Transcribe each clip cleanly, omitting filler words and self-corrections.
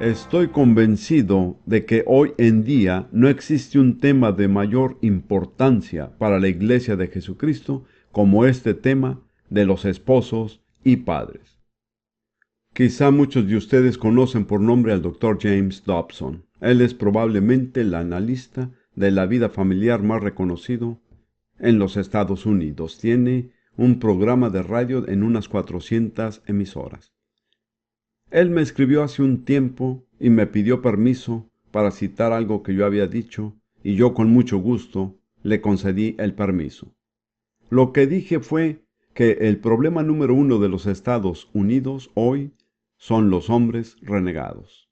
Estoy convencido de que hoy en día no existe un tema de mayor importancia para la Iglesia de Jesucristo como este tema de los esposos y padres. Quizá muchos de ustedes conocen por nombre al Dr. James Dobson. Él es probablemente el analista de la vida familiar más reconocido en los Estados Unidos. Tiene un programa de radio en unas 400 emisoras. Él me escribió hace un tiempo y me pidió permiso para citar algo que yo había dicho, y yo con mucho gusto le concedí el permiso. Lo que dije fue que el problema número uno de los Estados Unidos hoy son los hombres renegados.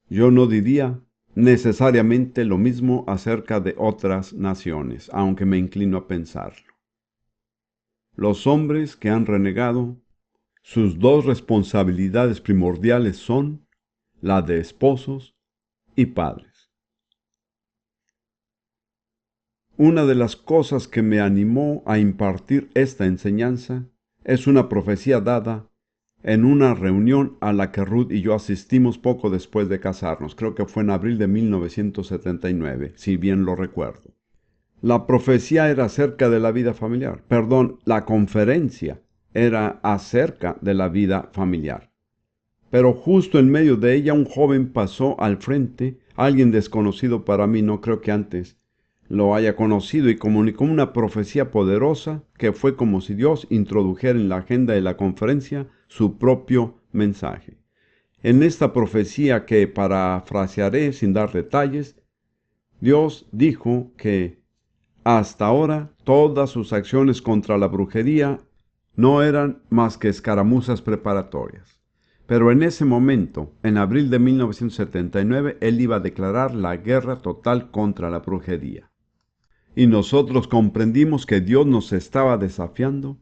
Yo no diría necesariamente lo mismo acerca de otras naciones, aunque me inclino a pensarlo. Los hombres que han renegado, sus dos responsabilidades primordiales son la de esposos y padres. Una de las cosas que me animó a impartir esta enseñanza es una profecía dada en una reunión a la que Ruth y yo asistimos poco después de casarnos. Creo que fue en abril de 1979, si bien lo recuerdo. La profecía era acerca de la vida familiar. Perdón, la conferencia era acerca de la vida familiar. Pero justo en medio de ella un joven pasó al frente, alguien desconocido para mí, no creo que antes lo haya conocido, y comunicó una profecía poderosa que fue como si Dios introdujera en la agenda de la conferencia su propio mensaje. En esta profecía, que parafrasearé sin dar detalles, Dios dijo que hasta ahora todas sus acciones contra la brujería no eran más que escaramuzas preparatorias. Pero en ese momento, en abril de 1979, él iba a declarar la guerra total contra la brujería. Y nosotros comprendimos que Dios nos estaba desafiando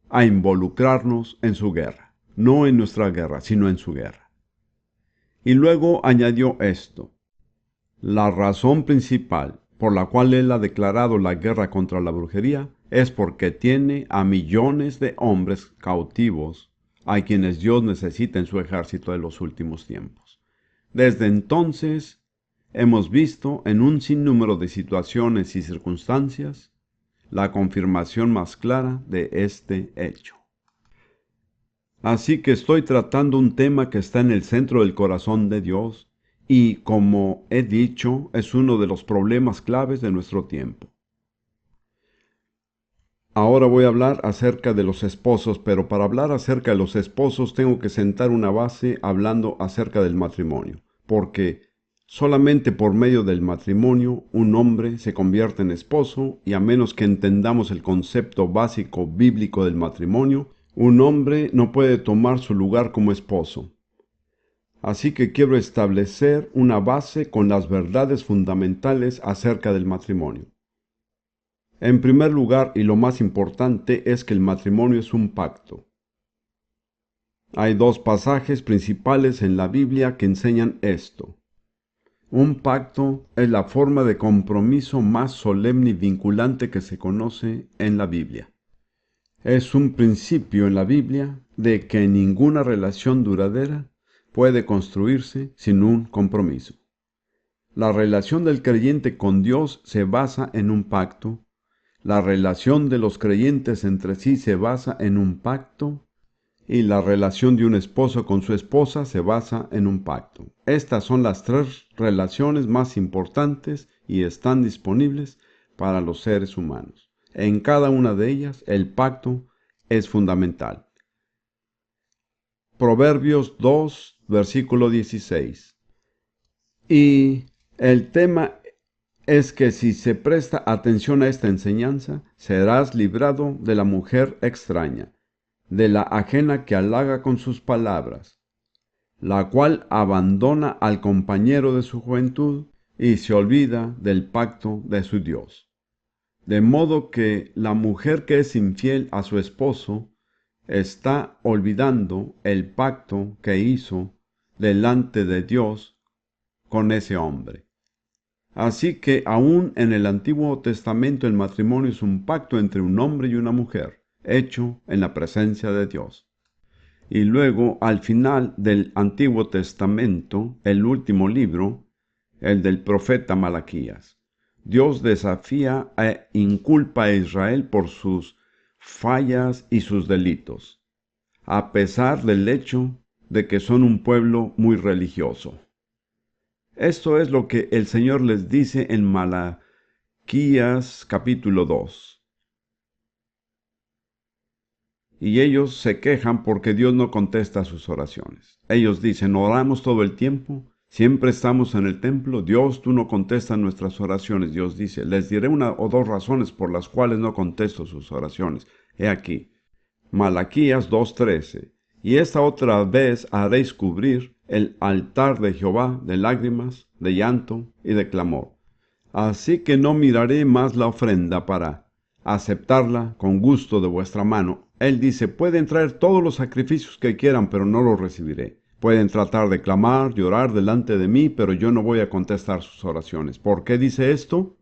a involucrarnos en su guerra. No en nuestra guerra, sino en su guerra. Y luego añadió esto: la razón principal por la cual él ha declarado la guerra contra la brujería es porque tiene a millones de hombres cautivos a quienes Dios necesita en su ejército de los últimos tiempos. Desde entonces hemos visto en un sinnúmero de situaciones y circunstancias la confirmación más clara de este hecho. Así que estoy tratando un tema que está en el centro del corazón de Dios y, como he dicho, es uno de los problemas claves de nuestro tiempo. Ahora voy a hablar acerca de los esposos, pero para hablar acerca de los esposos tengo que sentar una base hablando acerca del matrimonio, porque solamente por medio del matrimonio un hombre se convierte en esposo, y a menos que entendamos el concepto básico bíblico del matrimonio, un hombre no puede tomar su lugar como esposo. Así que quiero establecer una base con las verdades fundamentales acerca del matrimonio. En primer lugar, y lo más importante, es que el matrimonio es un pacto. Hay dos pasajes principales en la Biblia que enseñan esto. Un pacto es la forma de compromiso más solemne y vinculante que se conoce en la Biblia. Es un principio en la Biblia de que ninguna relación duradera puede construirse sin un compromiso. La relación del creyente con Dios se basa en un pacto. La relación de los creyentes entre sí se basa en un pacto, y la relación de un esposo con su esposa se basa en un pacto. Estas son las tres relaciones más importantes y están disponibles para los seres humanos. En cada una de ellas, el pacto es fundamental. Proverbios 2, versículo 16. Y el tema es que si se presta atención a esta enseñanza, serás librado de la mujer extraña, de la ajena que halaga con sus palabras, la cual abandona al compañero de su juventud y se olvida del pacto de su Dios. De modo que la mujer que es infiel a su esposo está olvidando el pacto que hizo delante de Dios con ese hombre. Así que aún en el Antiguo Testamento el matrimonio es un pacto entre un hombre y una mujer, hecho en la presencia de Dios. Y luego, al final del Antiguo Testamento, el último libro, el del profeta Malaquías. Dios desafía e inculpa a Israel por sus fallas y sus delitos, a pesar del hecho de que son un pueblo muy religioso. Esto es lo que el Señor les dice en Malaquías capítulo 2. Y ellos se quejan porque Dios no contesta sus oraciones. Ellos dicen, oramos todo el tiempo, siempre estamos en el templo, Dios, tú no contestas nuestras oraciones. Dios dice, les diré una o dos razones por las cuales no contesto sus oraciones. He aquí, Malaquías 2:13. Y esta otra vez haréis cubrir el altar de Jehová de lágrimas, de llanto y de clamor. Así que no miraré más la ofrenda para aceptarla con gusto de vuestra mano. Él dice, pueden traer todos los sacrificios que quieran, pero no los recibiré. Pueden tratar de clamar, llorar delante de mí, pero yo no voy a contestar sus oraciones. ¿Por qué dice esto?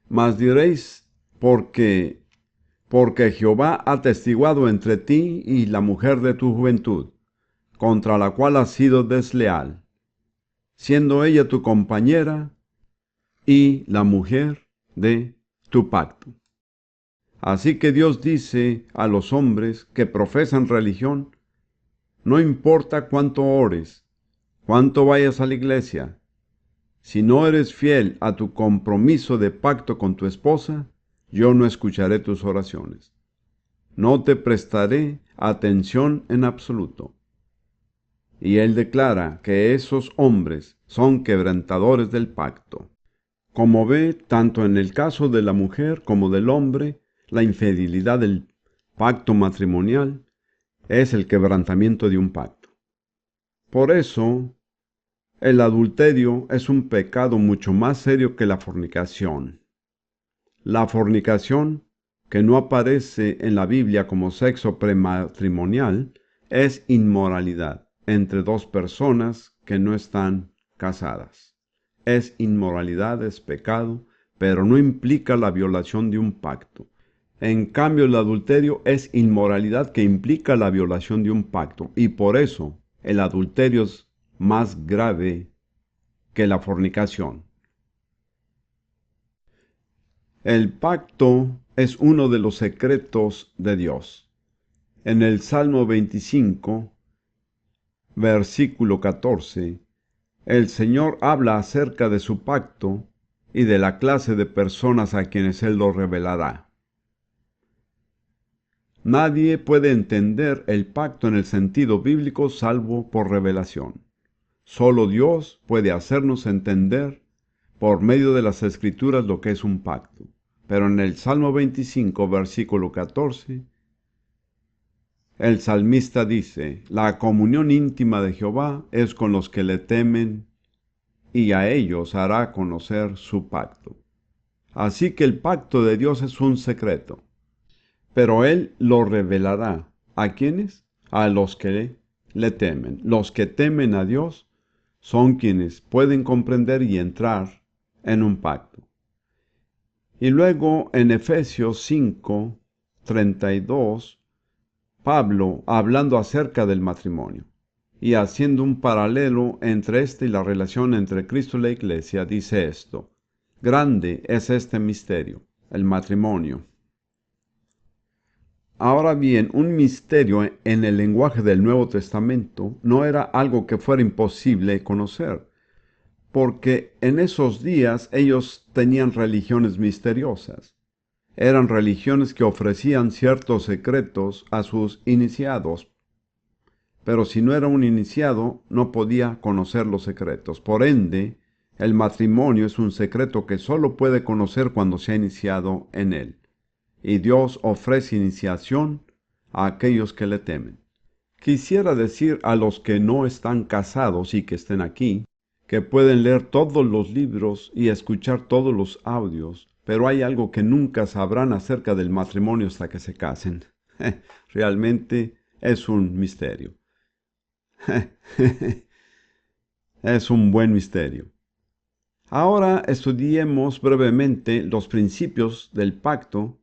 Mas diréis, porque Jehová ha testiguado entre ti y la mujer de tu juventud, contra la cual has sido desleal, siendo ella tu compañera y la mujer de tu pacto. Así que Dios dice a los hombres que profesan religión, no importa cuánto ores, cuánto vayas a la iglesia, si no eres fiel a tu compromiso de pacto con tu esposa, yo no escucharé tus oraciones. No te prestaré atención en absoluto. Y él declara que esos hombres son quebrantadores del pacto. Como ve, tanto en el caso de la mujer como del hombre, la infidelidad del pacto matrimonial es el quebrantamiento de un pacto. Por eso, el adulterio es un pecado mucho más serio que la fornicación. La fornicación, que no aparece en la Biblia como sexo prematrimonial, es inmoralidad entre dos personas que no están casadas. Es inmoralidad, es pecado, pero no implica la violación de un pacto. En cambio, el adulterio es inmoralidad que implica la violación de un pacto, y por eso el adulterio es más grave que la fornicación. El pacto es uno de los secretos de Dios. En el Salmo 25, versículo 14, el Señor habla acerca de su pacto y de la clase de personas a quienes Él lo revelará. Nadie puede entender el pacto en el sentido bíblico salvo por revelación. Solo Dios puede hacernos entender por medio de las Escrituras lo que es un pacto. Pero en el Salmo 25, versículo 14, el salmista dice, la comunión íntima de Jehová es con los que le temen, y a ellos hará conocer su pacto. Así que el pacto de Dios es un secreto, pero Él lo revelará. ¿A quiénes? A los que le temen. Los que temen a Dios son quienes pueden comprender y entrar en un pacto. Y luego en Efesios 5, 32, Pablo, hablando acerca del matrimonio y haciendo un paralelo entre este y la relación entre Cristo y la Iglesia, dice esto: grande es este misterio, el matrimonio. Ahora bien, un misterio en el lenguaje del Nuevo Testamento no era algo que fuera imposible conocer, porque en esos días ellos tenían religiones misteriosas. Eran religiones que ofrecían ciertos secretos a sus iniciados, pero si no era un iniciado, no podía conocer los secretos. Por ende, el matrimonio es un secreto que solo puede conocer cuando se ha iniciado en él. Y Dios ofrece iniciación a aquellos que le temen. Quisiera decir a los que no están casados y que estén aquí, que pueden leer todos los libros y escuchar todos los audios, pero hay algo que nunca sabrán acerca del matrimonio hasta que se casen. Realmente es un misterio. Es un buen misterio. Ahora estudiemos brevemente los principios del pacto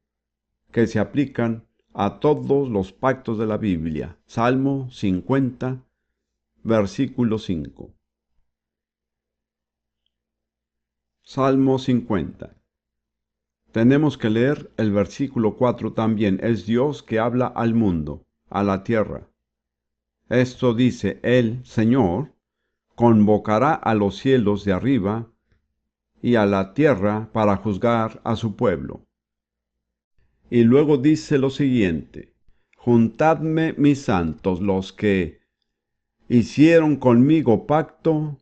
que se aplican a todos los pactos de la Biblia. Salmo 50, versículo 5. Salmo 50. Tenemos que leer el versículo 4 también. Es Dios que habla al mundo, a la tierra. Esto dice: el Señor convocará a los cielos de arriba y a la tierra para juzgar a su pueblo. Y luego dice lo siguiente: juntadme mis santos, los que hicieron conmigo pacto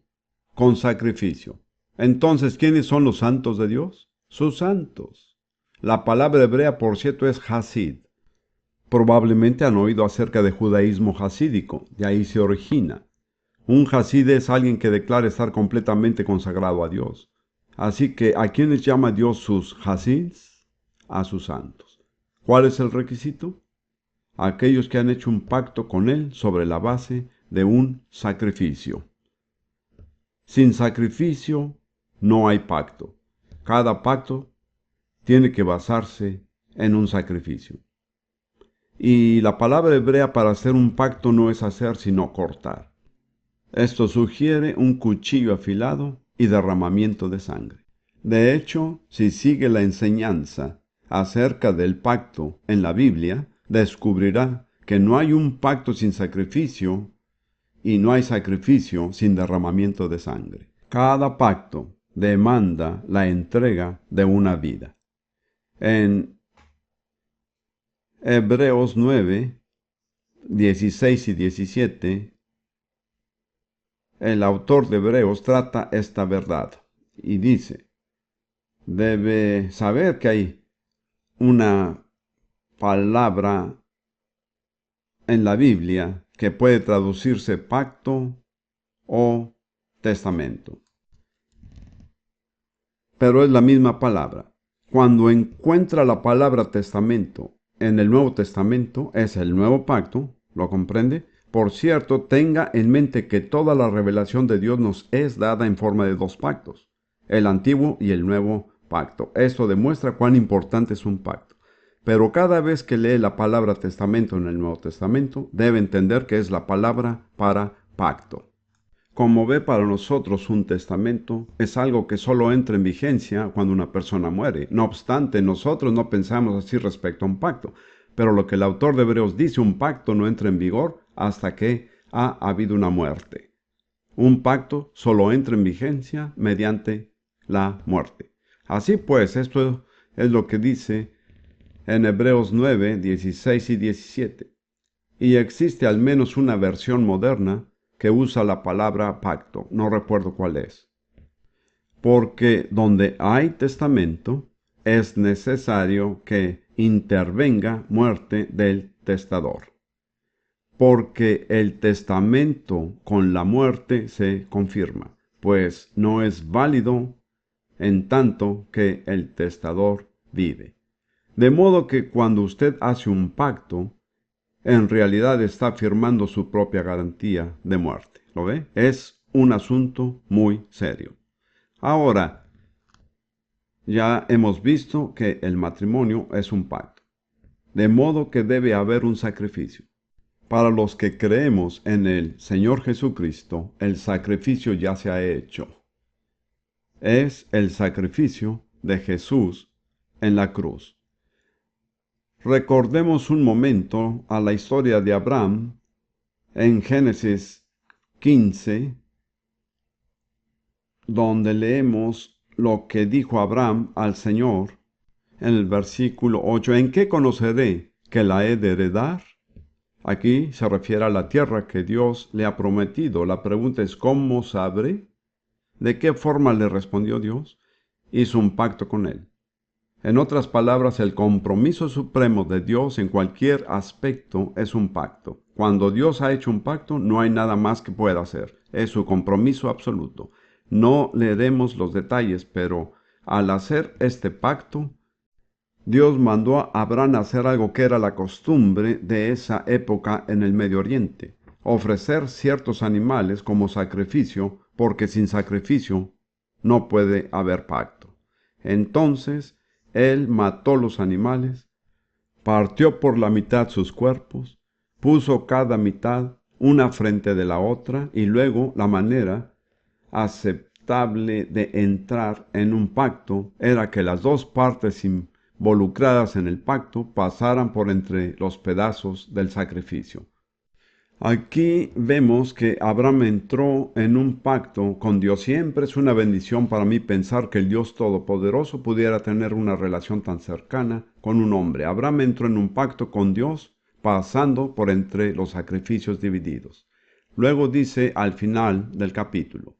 con sacrificio. Entonces, ¿quiénes son los santos de Dios? Sus santos. La palabra hebrea, por cierto, es Hasid. Probablemente han oído acerca de judaísmo hasídico, de ahí se origina. Un Hasid es alguien que declara estar completamente consagrado a Dios. Así que, ¿a quiénes llama Dios sus Hasids? A sus santos. ¿Cuál es el requisito? Aquellos que han hecho un pacto con Él sobre la base de un sacrificio. Sin sacrificio no hay pacto. Cada pacto tiene que basarse en un sacrificio. Y la palabra hebrea para hacer un pacto no es hacer sino cortar. Esto sugiere un cuchillo afilado y derramamiento de sangre. De hecho, si sigue la enseñanza acerca del pacto en la Biblia, descubrirá que no hay un pacto sin sacrificio y no hay sacrificio sin derramamiento de sangre. Cada pacto demanda la entrega de una vida. En Hebreos 9, 16 y 17, el autor de Hebreos trata esta verdad y dice: debe saber que hay una palabra en la Biblia que puede traducirse pacto o testamento, pero es la misma palabra. Cuando encuentra la palabra testamento en el Nuevo Testamento, es el nuevo pacto, ¿lo comprende? Por cierto, tenga en mente que toda la revelación de Dios nos es dada en forma de dos pactos, el antiguo y el nuevo pacto. Esto demuestra cuán importante es un pacto. Pero cada vez que lee la palabra testamento en el Nuevo Testamento, debe entender que es la palabra para pacto. Como ve, para nosotros un testamento es algo que solo entra en vigencia cuando una persona muere. No obstante, nosotros no pensamos así respecto a un pacto. Pero lo que el autor de Hebreos dice: un pacto no entra en vigor hasta que ha habido una muerte. Un pacto solo entra en vigencia mediante la muerte. Así pues, esto es lo que dice en Hebreos 9, 16 y 17. Y existe al menos una versión moderna que usa la palabra pacto. No recuerdo cuál es. Porque donde hay testamento, es necesario que intervenga muerte del testador. Porque el testamento con la muerte se confirma, pues no es válido en tanto que el testador vive. De modo que cuando usted hace un pacto, en realidad está firmando su propia garantía de muerte. ¿Lo ve? Es un asunto muy serio. Ahora, ya hemos visto que el matrimonio es un pacto, de modo que debe haber un sacrificio. Para los que creemos en el Señor Jesucristo, el sacrificio ya se ha hecho. Es el sacrificio de Jesús en la cruz. Recordemos un momento a la historia de Abraham en Génesis 15, donde leemos lo que dijo Abraham al Señor en el versículo 8. ¿En qué conoceré que la he de heredar? Aquí se refiere a la tierra que Dios le ha prometido. La pregunta es: ¿cómo sabré? ¿De qué forma le respondió Dios? Hizo un pacto con él. En otras palabras, el compromiso supremo de Dios en cualquier aspecto es un pacto. Cuando Dios ha hecho un pacto, no hay nada más que pueda hacer. Es su compromiso absoluto. No leeremos los detalles, pero al hacer este pacto, Dios mandó a Abraham a hacer algo que era la costumbre de esa época en el Medio Oriente: ofrecer ciertos animales como sacrificio, porque sin sacrificio no puede haber pacto. Entonces, él mató los animales partió por la mitad sus cuerpos, puso cada mitad una frente de la otra, y luego la manera aceptable de entrar en un pacto era que las dos partes involucradas en el pacto pasaran por entre los pedazos del sacrificio. Aquí vemos que Abraham entró en un pacto con Dios. Siempre es una bendición para mí pensar que el Dios Todopoderoso pudiera tener una relación tan cercana con un hombre. Abraham entró en un pacto con Dios pasando por entre los sacrificios divididos. Luego dice al final del capítulo: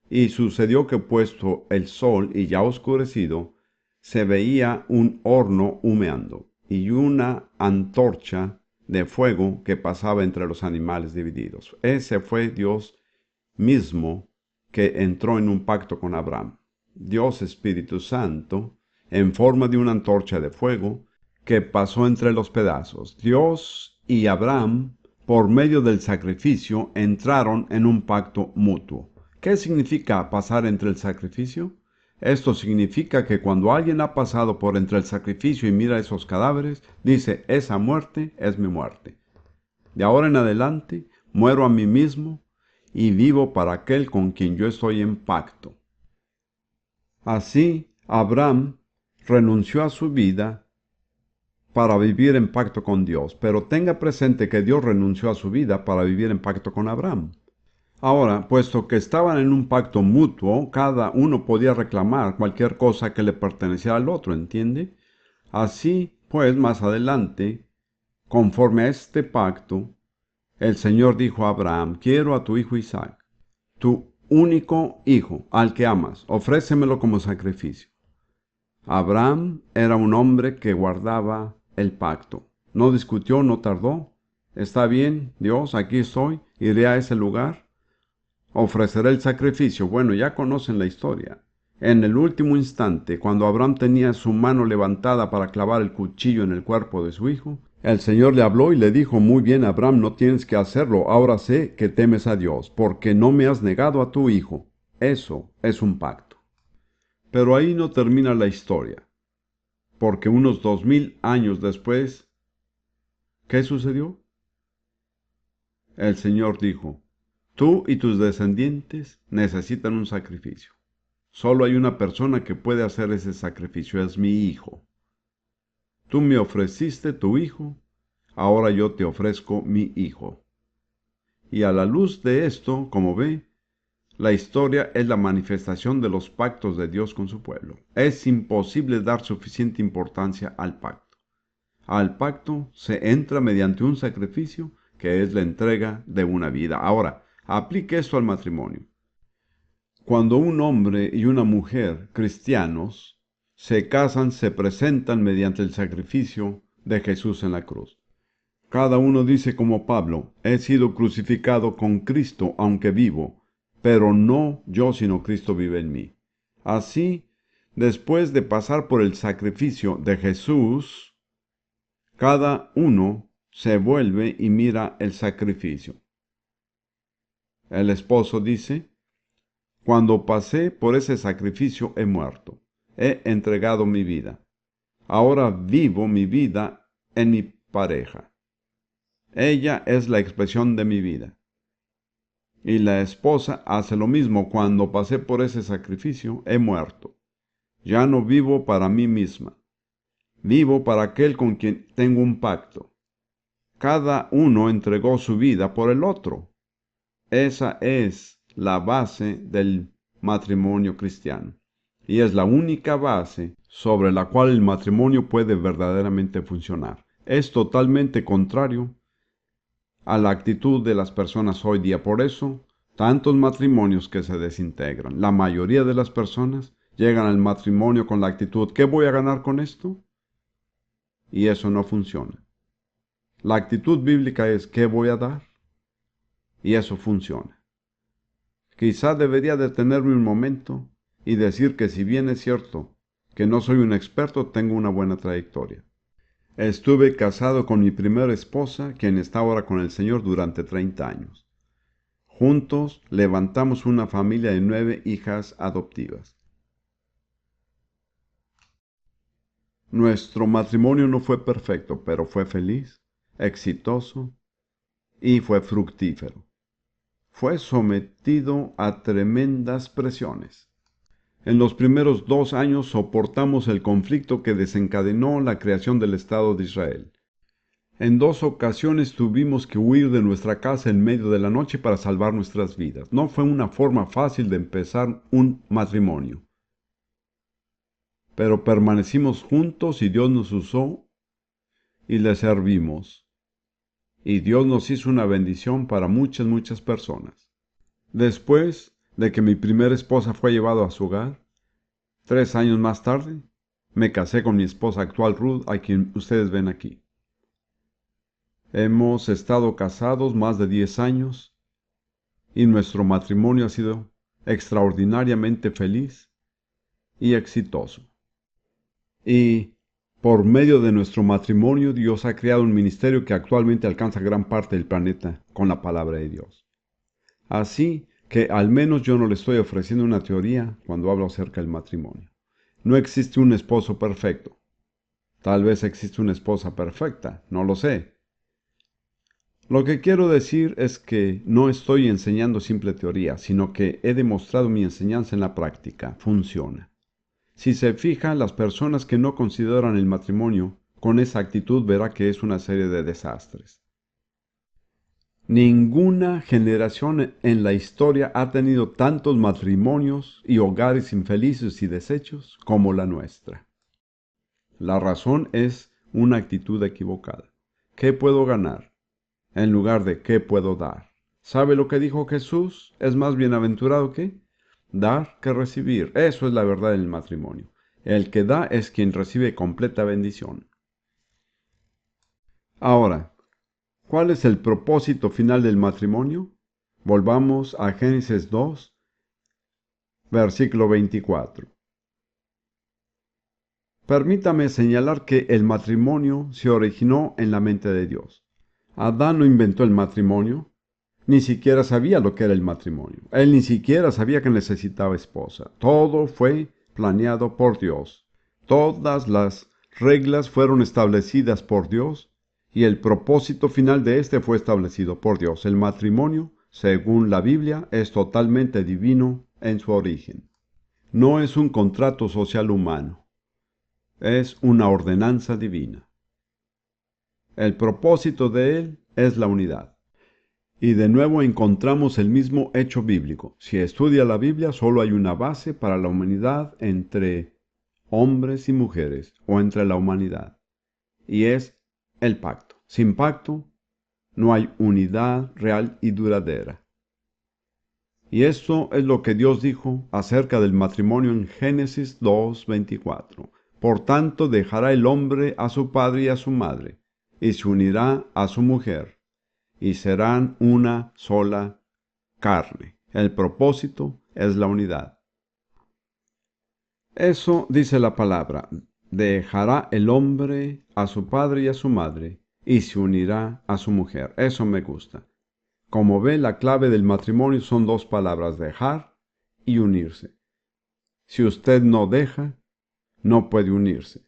y sucedió que puesto el sol y ya oscurecido, se veía un horno humeando y una antorcha de fuego que pasaba entre los animales divididos. Ese fue Dios mismo que entró en un pacto con Abraham. Dios Espíritu Santo, en forma de una antorcha de fuego que pasó entre los pedazos. Dios y Abraham, por medio del sacrificio, entraron en un pacto mutuo. ¿Qué significa pasar entre el sacrificio? Esto significa que cuando alguien ha pasado por entre el sacrificio y mira esos cadáveres, dice: esa muerte es mi muerte. De ahora en adelante, muero a mí mismo y vivo para aquel con quien yo estoy en pacto. Así, Abraham renunció a su vida para vivir en pacto con Dios, pero tenga presente que Dios renunció a su vida para vivir en pacto con Abraham. Ahora, puesto que estaban en un pacto mutuo, cada uno podía reclamar cualquier cosa que le perteneciera al otro, ¿entiende? Así, pues, más adelante, conforme a este pacto, el Señor dijo a Abraham: quiero a tu hijo Isaac, tu único hijo, al que amas, ofrécemelo como sacrificio. Abraham era un hombre que guardaba el pacto. No discutió, no tardó. Está bien, Dios, aquí estoy, iré a ese lugar, ofreceré el sacrificio. Bueno, ya conocen la historia. En el último instante, cuando Abraham tenía su mano levantada para clavar el cuchillo en el cuerpo de su hijo, el Señor le habló y le dijo: muy bien, Abraham, no tienes que hacerlo. Ahora sé que temes a Dios, porque no me has negado a tu hijo. Eso es un pacto. Pero ahí no termina la historia, porque unos 2000 años después, ¿qué sucedió? El Señor dijo: tú y tus descendientes necesitan un sacrificio. Solo hay una persona que puede hacer ese sacrificio, es mi hijo. Tú me ofreciste tu hijo, ahora yo te ofrezco mi hijo. Y a la luz de esto, como ve, la historia es la manifestación de los pactos de Dios con su pueblo. Es imposible dar suficiente importancia al pacto. Al pacto se entra mediante un sacrificio que es la entrega de una vida. Ahora, aplique esto al matrimonio. Cuando un hombre y una mujer cristianos se casan, se presentan mediante el sacrificio de Jesús en la cruz. Cada uno dice como Pablo: he sido crucificado con Cristo aunque vivo, pero no yo sino Cristo vive en mí. Así, después de pasar por el sacrificio de Jesús, cada uno se vuelve y mira el sacrificio. El esposo dice: cuando pasé por ese sacrificio he muerto, he entregado mi vida. Ahora vivo mi vida en mi pareja. Ella es la expresión de mi vida. Y la esposa hace lo mismo: cuando pasé por ese sacrificio he muerto. Ya no vivo para mí misma. Vivo para aquel con quien tengo un pacto. Cada uno entregó su vida por el otro. Esa es la base del matrimonio cristiano. Y es la única base sobre la cual el matrimonio puede verdaderamente funcionar. Es totalmente contrario a la actitud de las personas hoy día. Por eso, tantos matrimonios que se desintegran. La mayoría de las personas llegan al matrimonio con la actitud: ¿qué voy a ganar con esto? Y eso no funciona. La actitud bíblica es: ¿qué voy a dar? Y eso funciona. Quizá debería detenerme un momento y decir que, si bien es cierto que no soy un experto, tengo una buena trayectoria. Estuve casado con mi primera esposa, quien está ahora con el Señor, durante 30 años. Juntos levantamos una familia de 9 hijas adoptivas. Nuestro matrimonio no fue perfecto, pero fue feliz, exitoso y fue fructífero. Fue sometido a tremendas presiones. En los primeros 2 años soportamos el conflicto que desencadenó la creación del Estado de Israel. En 2 ocasiones tuvimos que huir de nuestra casa en medio de la noche para salvar nuestras vidas. No fue una forma fácil de empezar un matrimonio. Pero permanecimos juntos y Dios nos usó y le servimos. Y Dios nos hizo una bendición para muchas personas. Después de que mi primera esposa fue llevada a su hogar, 3 años más tarde, me casé con mi esposa actual Ruth, a quien ustedes ven aquí. Hemos estado casados más de 10 años y nuestro matrimonio ha sido extraordinariamente feliz y exitoso. Y por medio de nuestro matrimonio, Dios ha creado un ministerio que actualmente alcanza gran parte del planeta con la palabra de Dios. Así que al menos yo no le estoy ofreciendo una teoría cuando hablo acerca del matrimonio. No existe un esposo perfecto. Tal vez existe una esposa perfecta, no lo sé. Lo que quiero decir es que no estoy enseñando simple teoría, sino que he demostrado mi enseñanza en la práctica. Funciona. Si se fija, las personas que no consideran el matrimonio con esa actitud verá que es una serie de desastres. Ninguna generación en la historia ha tenido tantos matrimonios y hogares infelices y deshechos como la nuestra. La razón es una actitud equivocada. ¿Qué puedo ganar? En lugar de ¿qué puedo dar? ¿Sabe lo que dijo Jesús? Es más bienaventurado que dar que recibir. Eso es la verdad del matrimonio. El que da es quien recibe completa bendición. Ahora, ¿cuál es el propósito final del matrimonio? Volvamos a Génesis 2, versículo 24. Permítame señalar que el matrimonio se originó en la mente de Dios. Adán no inventó el matrimonio, ni siquiera sabía lo que era el matrimonio. Él ni siquiera sabía que necesitaba esposa. Todo fue planeado por Dios. Todas las reglas fueron establecidas por Dios y el propósito final de este fue establecido por Dios. El matrimonio, según la Biblia, es totalmente divino en su origen. No es un contrato social humano, es una ordenanza divina. El propósito de él es la unidad. Y de nuevo encontramos el mismo hecho bíblico. Si estudia la Biblia, solo hay una base para la humanidad entre hombres y mujeres, o entre la humanidad, y es el pacto. Sin pacto, no hay unidad real y duradera. Y esto es lo que Dios dijo acerca del matrimonio en Génesis 2:24. Por tanto, dejará el hombre a su padre y a su madre, y se unirá a su mujer, y serán una sola carne. El propósito es la unidad. Eso dice la palabra. Dejará el hombre a su padre y a su madre, y se unirá a su mujer. Eso me gusta. Como ve, la clave del matrimonio son 2 palabras: dejar y unirse. Si usted no deja, no puede unirse.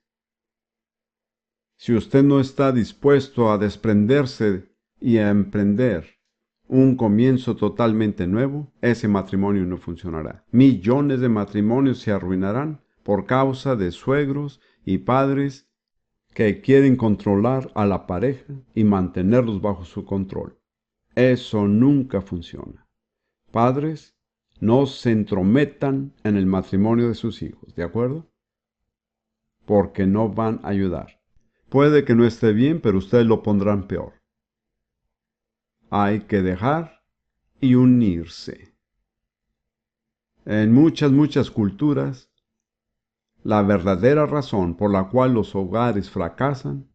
Si usted no está dispuesto a desprenderse y a emprender un comienzo totalmente nuevo, ese matrimonio no funcionará. Millones de matrimonios se arruinarán por causa de suegros y padres que quieren controlar a la pareja y mantenerlos bajo su control. Eso nunca funciona. Padres, no se entrometan en el matrimonio de sus hijos, ¿de acuerdo? Porque no van a ayudar. Puede que no esté bien, pero ustedes lo pondrán peor. Hay que dejar y unirse. En muchas culturas, la verdadera razón por la cual los hogares fracasan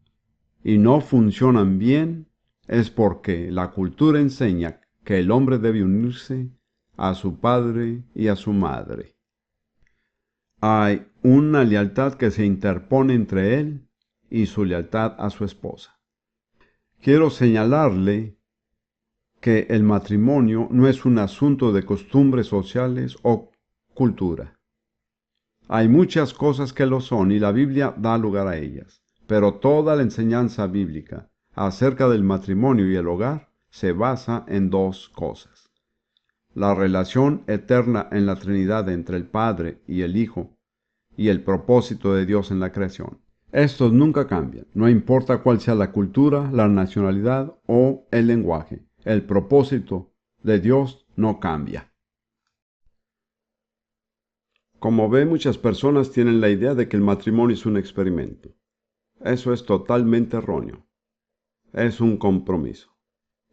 y no funcionan bien es porque la cultura enseña que el hombre debe unirse a su padre y a su madre. Hay una lealtad que se interpone entre él y su lealtad a su esposa. Quiero señalarle que el matrimonio no es un asunto de costumbres sociales o cultura. Hay muchas cosas que lo son y la Biblia da lugar a ellas, pero toda la enseñanza bíblica acerca del matrimonio y el hogar se basa en dos cosas: la relación eterna en la Trinidad entre el Padre y el Hijo, y el propósito de Dios en la creación. Estos nunca cambian, no importa cuál sea la cultura, la nacionalidad o el lenguaje. El propósito de Dios no cambia. Como ve, muchas personas tienen la idea de que el matrimonio es un experimento. Eso es totalmente erróneo. Es un compromiso.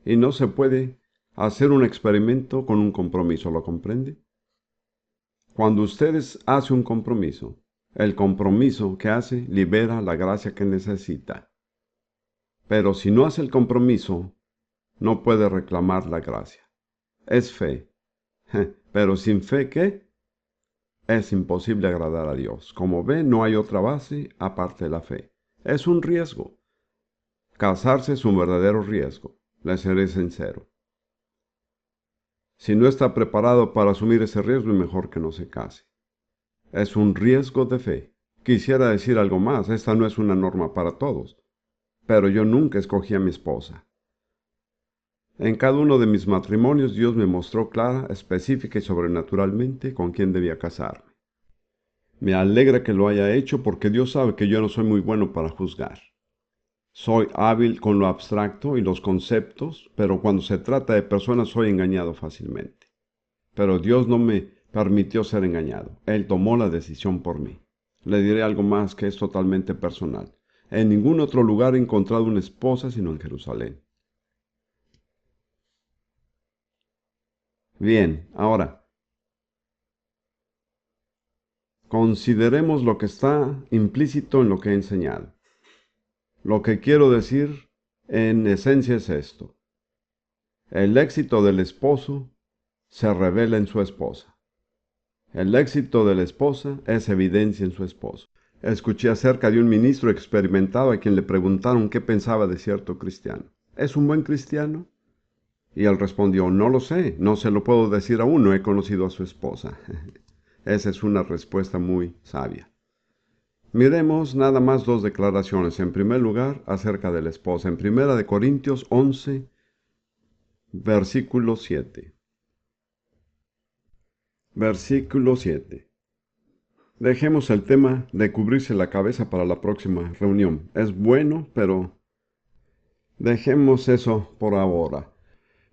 Y no se puede hacer un experimento con un compromiso, ¿lo comprende? Cuando ustedes hacen un compromiso, el compromiso que hace libera la gracia que necesita. Pero si no hace el compromiso, no puede reclamar la gracia. Es fe. Pero sin fe, ¿qué? Es imposible agradar a Dios. Como ve, no hay otra base aparte de la fe. Es un riesgo. Casarse es un verdadero riesgo. Le seré sincero. Si no está preparado para asumir ese riesgo, es mejor que no se case. Es un riesgo de fe. Quisiera decir algo más. Esta no es una norma para todos. Pero yo nunca escogí a mi esposa. En cada uno de mis matrimonios Dios me mostró clara, específica y sobrenaturalmente con quién debía casarme. Me alegra que lo haya hecho porque Dios sabe que yo no soy muy bueno para juzgar. Soy hábil con lo abstracto y los conceptos, pero cuando se trata de personas soy engañado fácilmente. Pero Dios no me permitió ser engañado. Él tomó la decisión por mí. Le diré algo más que es totalmente personal. En ningún otro lugar he encontrado una esposa sino en Jerusalén. Bien, ahora, consideremos lo que está implícito en lo que he enseñado. Lo que quiero decir en esencia es esto: el éxito del esposo se revela en su esposa. El éxito de la esposa es evidencia en su esposo. Escuché acerca de un ministro experimentado a quien le preguntaron qué pensaba de cierto cristiano. ¿Es un buen cristiano? Y él respondió: no lo sé, no se lo puedo decir aún, no he conocido a su esposa. Esa es una respuesta muy sabia. Miremos nada más dos declaraciones. En primer lugar, acerca de la esposa. En 1 Corintios 11, versículo 7. Versículo 7. Dejemos el tema de cubrirse la cabeza para la próxima reunión. Es bueno, pero dejemos eso por ahora.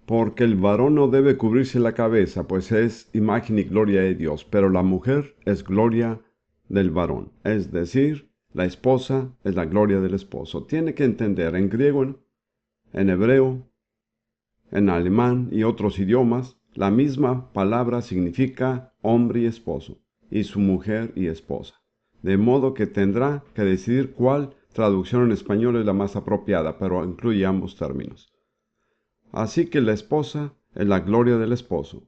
Porque el varón no debe cubrirse la cabeza, pues es imagen y gloria de Dios, pero la mujer es gloria del varón. Es decir, la esposa es la gloria del esposo. Tiene que entender en griego, en hebreo, en alemán y otros idiomas, la misma palabra significa hombre y esposo, y su mujer y esposa. De modo que tendrá que decidir cuál traducción en español es la más apropiada, pero incluye ambos términos. Así que la esposa es la gloria del esposo.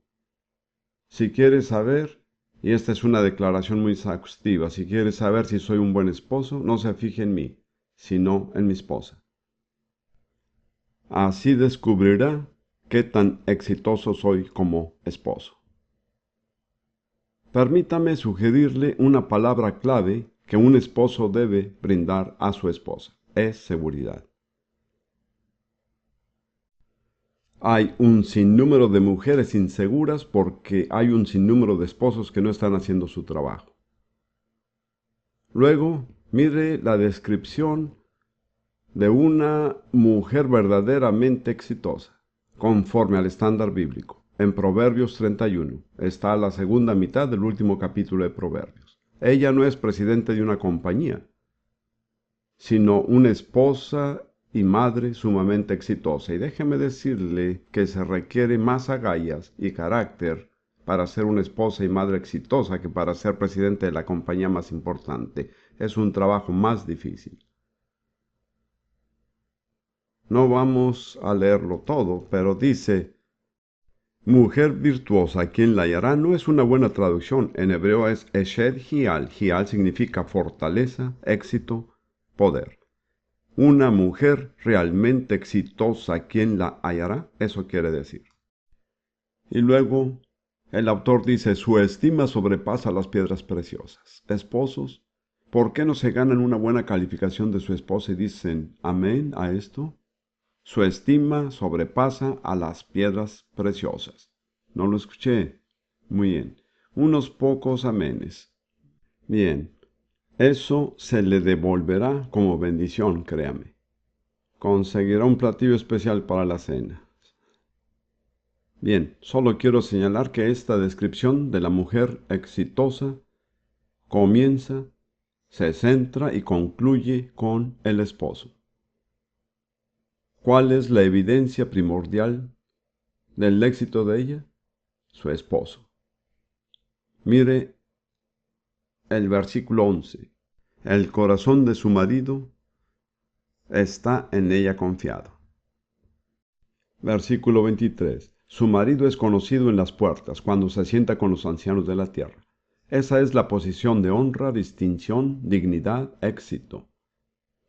Si quieres saber, y esta es una declaración muy exhaustiva, si quieres saber si soy un buen esposo, no se fije en mí, sino en mi esposa. Así descubrirá qué tan exitoso soy como esposo. Permítame sugerirle una palabra clave que un esposo debe brindar a su esposa. Es seguridad. Hay un sinnúmero de mujeres inseguras porque hay un sinnúmero de esposos que no están haciendo su trabajo. Luego, mire la descripción de una mujer verdaderamente exitosa, conforme al estándar bíblico. En Proverbios 31 está la segunda mitad del último capítulo de Proverbios. Ella no es presidente de una compañía, sino una esposa y madre sumamente exitosa. Y déjeme decirle que se requiere más agallas y carácter para ser una esposa y madre exitosa que para ser presidente de la compañía más importante. Es un trabajo más difícil. No vamos a leerlo todo, pero dice: mujer virtuosa, ¿quién la hallará? No es una buena traducción. En hebreo es Eshed Hial. Hial significa fortaleza, éxito, poder. Una mujer realmente exitosa, ¿quién la hallará? Eso quiere decir. Y luego El autor dice, su estima sobrepasa las piedras preciosas. Esposos, ¿por qué no se ganan una buena calificación de su esposa y dicen amén a esto? Su estima sobrepasa a las piedras preciosas. ¿No lo escuché? Muy bien. Unos pocos amenes. Bien. Eso se le devolverá como bendición, créame. Conseguirá un platillo especial para la cena. Bien, solo quiero señalar que esta descripción de la mujer exitosa comienza, se centra y concluye con el esposo. ¿Cuál es la evidencia primordial del éxito de ella? Su esposo. Mire el versículo 11. El corazón de su marido está en ella confiado. Versículo 23. Su marido es conocido en las puertas cuando se sienta con los ancianos de la tierra. Esa es la posición de honra, distinción, dignidad, éxito.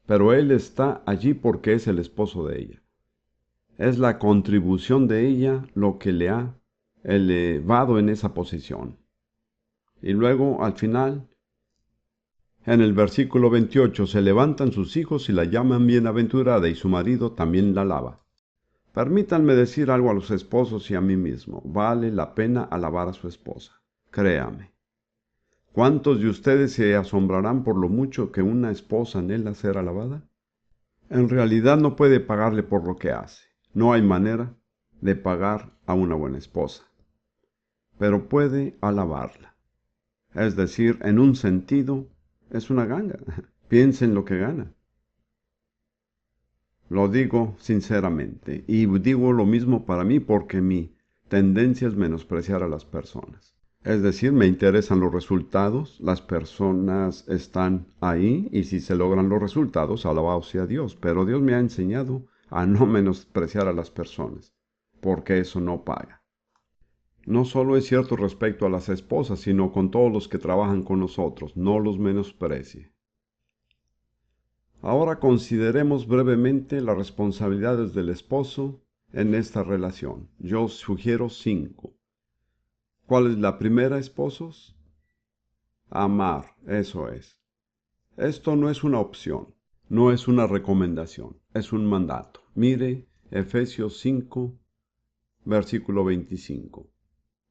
Pero él está allí porque es el esposo de ella. Es la contribución de ella lo que le ha elevado en esa posición. Y luego, al final, en el versículo 28, se levantan sus hijos y la llaman bienaventurada y su marido también la alaba. Permítanme decir algo a los esposos y a mí mismo. Vale la pena alabar a su esposa. Créame. ¿Cuántos de ustedes se asombrarán por lo mucho que una esposa anhela ser alabada? En realidad no puede pagarle por lo que hace. No hay manera de pagar a una buena esposa. Pero puede alabarla. Es decir, en un sentido, es una ganga. Piensa en lo que gana. Lo digo sinceramente, y digo lo mismo para mí porque mi tendencia es menospreciar a las personas. Es decir, me interesan los resultados, las personas están ahí y si se logran los resultados, alabado sea Dios. Pero Dios me ha enseñado a no menospreciar a las personas, porque eso no paga. No solo es cierto respecto a las esposas, sino con todos los que trabajan con nosotros, no los menosprecie. Ahora consideremos brevemente las responsabilidades del esposo en esta relación. Yo sugiero 5. ¿Cuál es la primera, esposos? Amar, eso es. Esto no es una opción, no es una recomendación, es un mandato. Mire Efesios 5, versículo 25.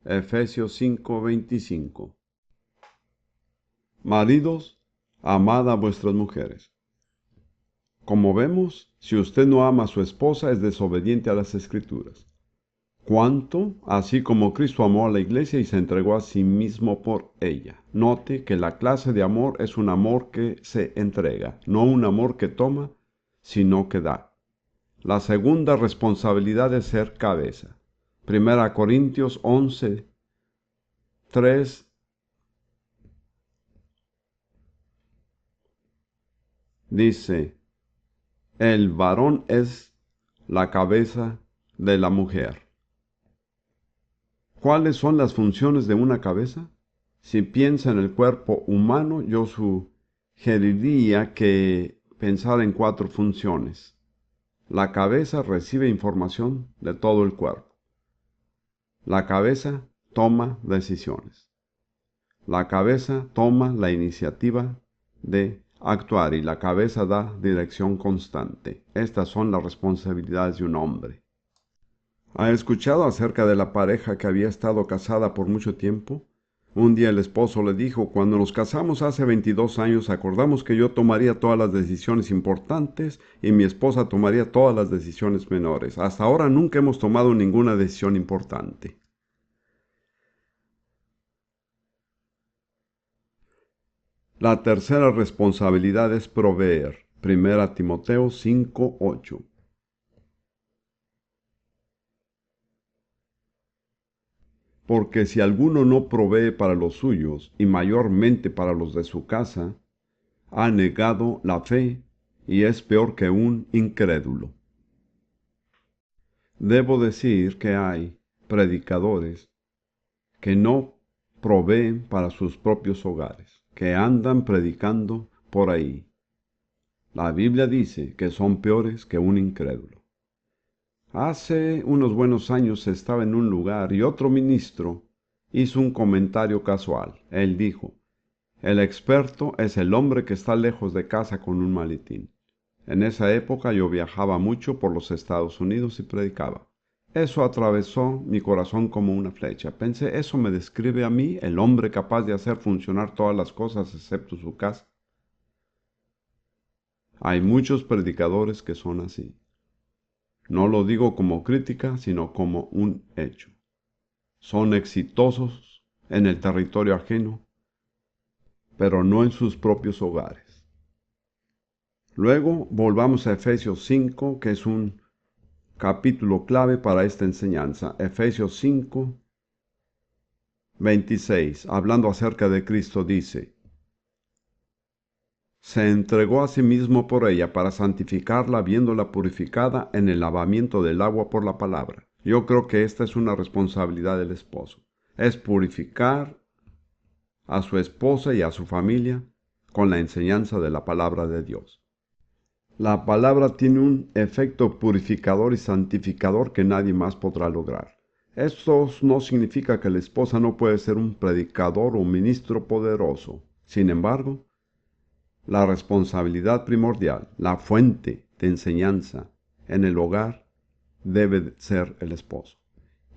Efesios 5, 25. Maridos, amad a vuestras mujeres. Como vemos, si usted no ama a su esposa es desobediente a las Escrituras. ¿Cuánto? Así como Cristo amó a la iglesia y se entregó a sí mismo por ella. Note que la clase de amor es un amor que se entrega, no un amor que toma, sino que da. La segunda responsabilidad es ser cabeza. 1 Corintios 11, 3 dice, el varón es la cabeza de la mujer. ¿Cuáles son las funciones de una cabeza? Si piensa en el cuerpo humano, yo sugeriría que pensara en 4 funciones. La cabeza recibe información de todo el cuerpo. La cabeza toma decisiones. La cabeza toma la iniciativa de actuar y la cabeza da dirección constante. Estas son las responsabilidades de un hombre. ¿Ha escuchado acerca de la pareja que había estado casada por mucho tiempo? Un día el esposo le dijo, cuando nos casamos hace 22 años acordamos que yo tomaría todas las decisiones importantes y mi esposa tomaría todas las decisiones menores. Hasta ahora nunca hemos tomado ninguna decisión importante. La tercera responsabilidad es proveer. 1 Timoteo 5:8. Porque si alguno no provee para los suyos, y mayormente para los de su casa, ha negado la fe y es peor que un incrédulo. Debo decir que hay predicadores que no proveen para sus propios hogares, que andan predicando por ahí. La Biblia dice que son peores que un incrédulo. Hace unos buenos años estaba en un lugar y otro ministro hizo un comentario casual. Él dijo: el experto es el hombre que está lejos de casa con un maletín. En esa época yo viajaba mucho por los Estados Unidos y predicaba. Eso atravesó mi corazón como una flecha. Pensé, eso me describe a mí, el hombre capaz de hacer funcionar todas las cosas excepto su casa. Hay muchos predicadores que son así. No lo digo como crítica, sino como un hecho. Son exitosos en el territorio ajeno, pero no en sus propios hogares. Luego volvamos a Efesios 5, que es un capítulo clave para esta enseñanza. Efesios 5, 26, hablando acerca de Cristo, dice: se entregó a sí mismo por ella para santificarla, habiéndola purificada en el lavamiento del agua por la palabra. Yo creo que esta es una responsabilidad del esposo. Es purificar a su esposa y a su familia con la enseñanza de la palabra de Dios. La palabra tiene un efecto purificador y santificador que nadie más podrá lograr. Esto no significa que la esposa no puede ser un predicador o ministro poderoso. Sin embargo, la responsabilidad primordial, la fuente de enseñanza en el hogar, debe ser el esposo.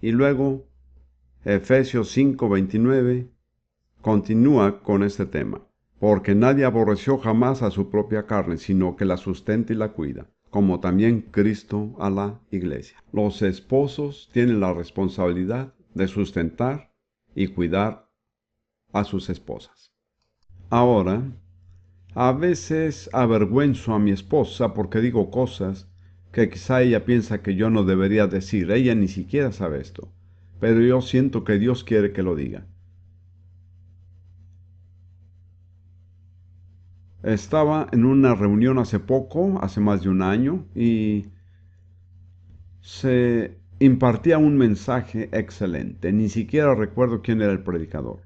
Y luego, Efesios 5:29 continúa con este tema. Porque nadie aborreció jamás a su propia carne, sino que la sustenta y la cuida, como también Cristo a la iglesia. Los esposos tienen la responsabilidad de sustentar y cuidar a sus esposas. Ahora, a veces avergüenzo a mi esposa porque digo cosas que quizá ella piensa que yo no debería decir. Ella ni siquiera sabe esto, pero yo siento que Dios quiere que lo diga. Estaba en una reunión hace poco, hace más de un año, y se impartía un mensaje excelente. Ni siquiera recuerdo quién era el predicador.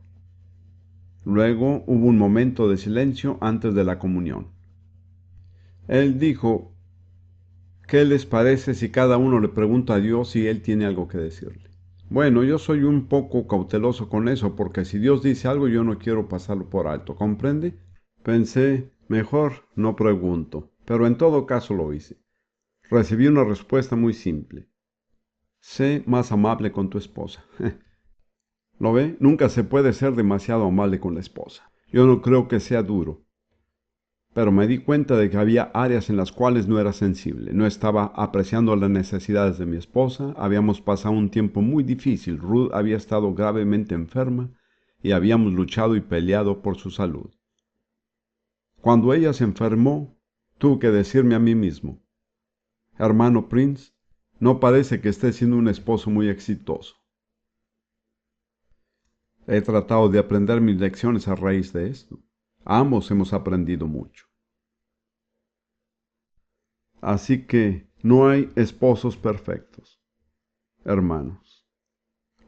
Luego hubo un momento de silencio antes de la comunión. Él dijo: ¿qué les parece si cada uno le pregunta a Dios si Él tiene algo que decirle? Bueno, yo soy un poco cauteloso con eso, porque si Dios dice algo yo no quiero pasarlo por alto, ¿comprende? Pensé, mejor no pregunto, pero en todo caso lo hice. Recibí una respuesta muy simple: sé más amable con tu esposa. ¿Lo ve? Nunca se puede ser demasiado amable con la esposa. Yo no creo que sea duro, pero me di cuenta de que había áreas en las cuales no era sensible. No estaba apreciando las necesidades de mi esposa. Habíamos pasado un tiempo muy difícil. Ruth había estado gravemente enferma y habíamos luchado y peleado por su salud. Cuando ella se enfermó, tuve que decirme a mí mismo: hermano Prince, no parece que esté siendo un esposo muy exitoso. He tratado de aprender mis lecciones a raíz de esto. Ambos hemos aprendido mucho. Así que no hay esposos perfectos, hermanos.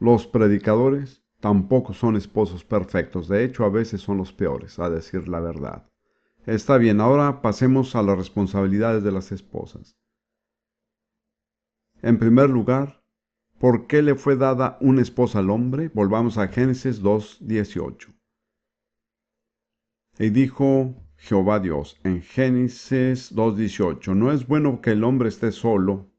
Los predicadores tampoco son esposos perfectos. De hecho, a veces son los peores, a decir la verdad. Está bien, ahora pasemos a las responsabilidades de las esposas. En primer lugar, ¿por qué le fue dada una esposa al hombre? Volvamos a Génesis 2:18. Y dijo Jehová Dios en Génesis 2:18: no es bueno que el hombre esté solo,